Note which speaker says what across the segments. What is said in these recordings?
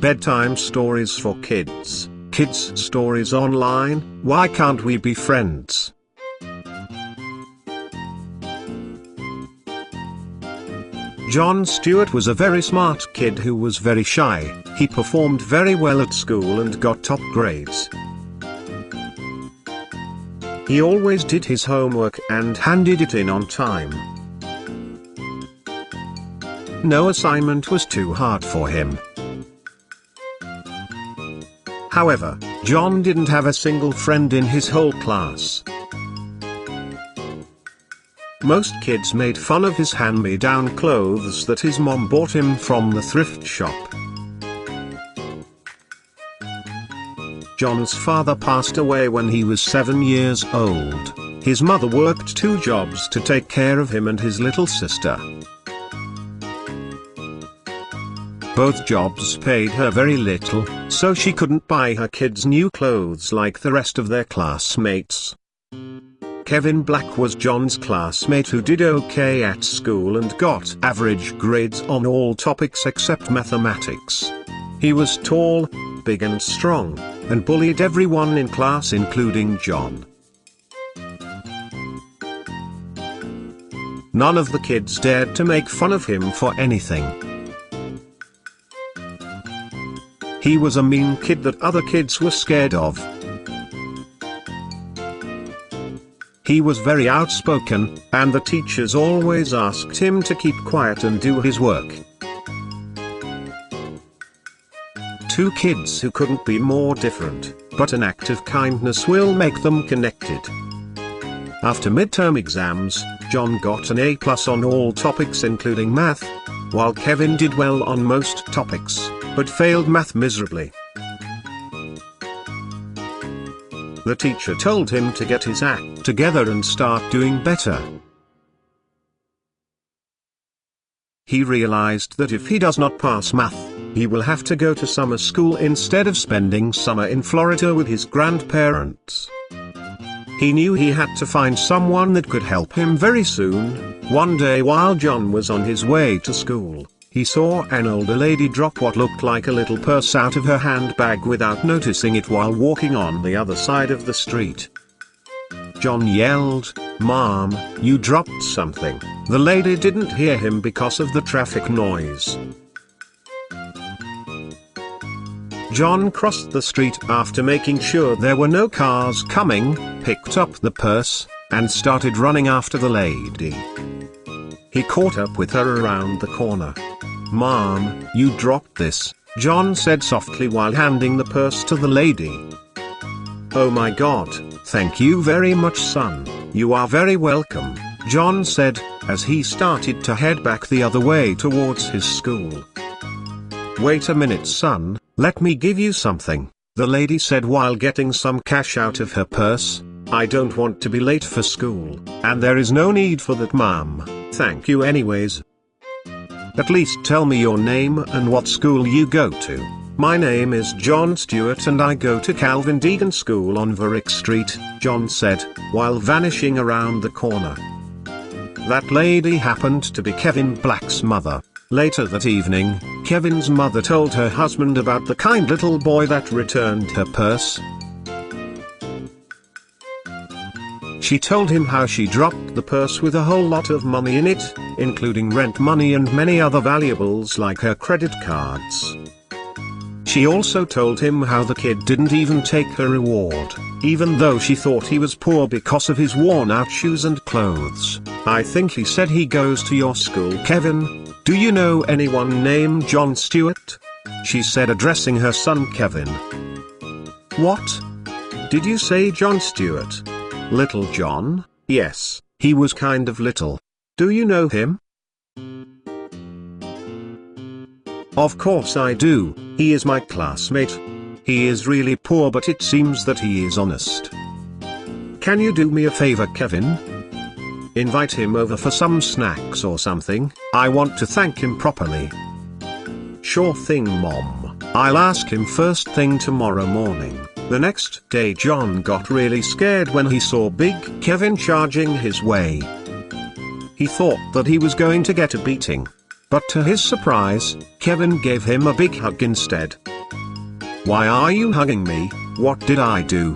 Speaker 1: Bedtime Stories for Kids, Kids Stories Online, Why Can't We Be Friends? Jon Stewart was a very smart kid who was very shy. He performed very well at school and got top grades. He always did his homework and handed it in on time. No assignment was too hard for him. However, Jon didn't have a single friend in his whole class. Most kids made fun of his hand-me-down clothes that his mom bought him from the thrift shop. Jon's father passed away when he was 7 years old. His mother worked 2 jobs to take care of him and his little sister. Both jobs paid her very little, so she couldn't buy her kids new clothes like the rest of their classmates. Kevin Black was Jon's classmate who did okay at school and got average grades on all topics except mathematics. He was tall, big and strong, and bullied everyone in class including Jon. None of the kids dared to make fun of him for anything. He was a mean kid that other kids were scared of. He was very outspoken, and the teachers always asked him to keep quiet and do his work. 2 kids who couldn't be more different, but an act of kindness will make them connected. After midterm exams, Jon got an A+ on all topics including math, while Kevin did well on most topics, but failed math miserably. The teacher told him to get his act together and start doing better. He realized that if he does not pass math, he will have to go to summer school instead of spending summer in Florida with his grandparents. He knew he had to find someone that could help him very soon. One day while Jon was on his way to school, he saw an older lady drop what looked like a little purse out of her handbag without noticing it while walking on the other side of the street. Jon yelled, "Mom, you dropped something." The lady didn't hear him because of the traffic noise. Jon crossed the street after making sure there were no cars coming, picked up the purse, and started running after the lady. He caught up with her around the corner. "Mom, you dropped this," Jon said softly while handing the purse to the lady. "Oh my God, thank you very much son, you are very welcome," Jon said, as he started to head back the other way towards his school. "Wait a minute son, let me give you something," the lady said while getting some cash out of her purse. "I don't want to be late for school, and there is no need for that ma'am, thank you anyways. At least tell me your name and what school you go to." "My name is Jon Stewart and I go to Calvin Deegan School on Varick Street," Jon said, while vanishing around the corner. That lady happened to be Kevin Black's mother. Later that evening, Kevin's mother told her husband about the kind little boy that returned her purse. She told him how she dropped the purse with a whole lot of money in it, including rent money and many other valuables like her credit cards. She also told him how the kid didn't even take her reward, even though she thought he was poor because of his worn-out shoes and clothes. "I think he said he goes to your school, Kevin. Do you know anyone named Jon Stewart?" she said, addressing her son Kevin. "What? Did you say Jon Stewart? Little Jon?" "Yes, he was kind of little. Do you know him?" "Of course I do, he is my classmate. He is really poor but it seems that he is honest. Can you do me a favor Kevin? Invite him over for some snacks or something, I want to thank him properly." "Sure thing Mom, I'll ask him first thing tomorrow morning." The next day Jon got really scared when he saw Big Kevin charging his way. He thought that he was going to get a beating. But to his surprise, Kevin gave him a big hug instead. "Why are you hugging me? What did I do?"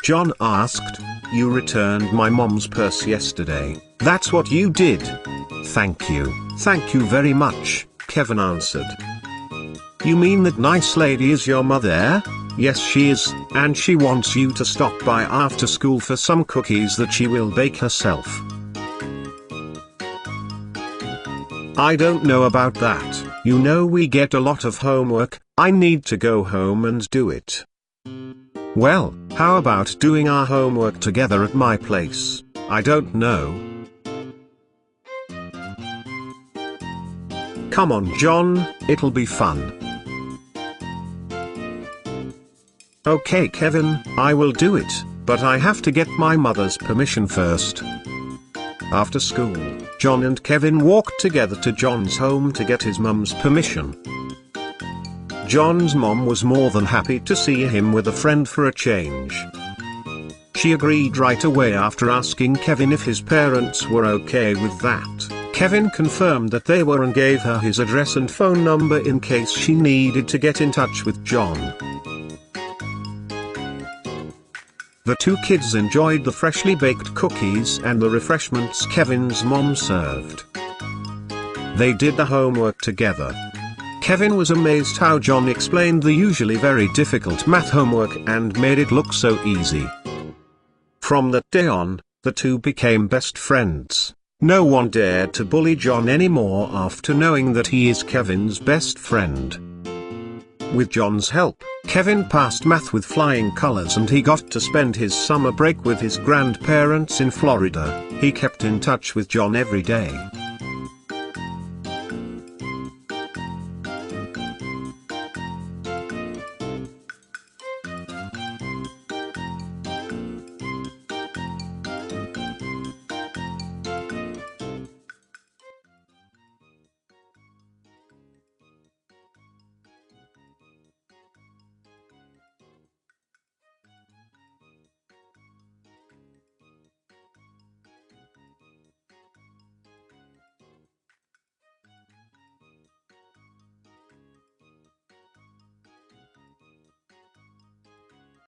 Speaker 1: John asked. "You returned my mom's purse yesterday. That's what you did." Thank you very much," Kevin answered. "You mean that nice lady is your mother?" "Yes, she is, and she wants you to stop by after school for some cookies that she will bake herself." "I don't know about that. You know we get a lot of homework. I need to go home and do it." "Well, how about doing our homework together at my place? I don't know." "Come on, John, it'll be fun." "Okay, Kevin, I will do it, but I have to get my mother's permission first." After school, John and Kevin walked together to John's home to get his mum's permission. John's mom was more than happy to see him with a friend for a change. She agreed right away after asking Kevin if his parents were okay with that. Kevin confirmed that they were and gave her his address and phone number in case she needed to get in touch with John. The two kids enjoyed the freshly baked cookies and the refreshments Kevin's mom served. They did the homework together. Kevin was amazed how John explained the usually very difficult math homework and made it look so easy. From that day on, the two became best friends. No one dared to bully John anymore after knowing that he is Kevin's best friend. With John's help, Kevin passed math with flying colors and he got to spend his summer break with his grandparents in Florida. He kept in touch with John every day.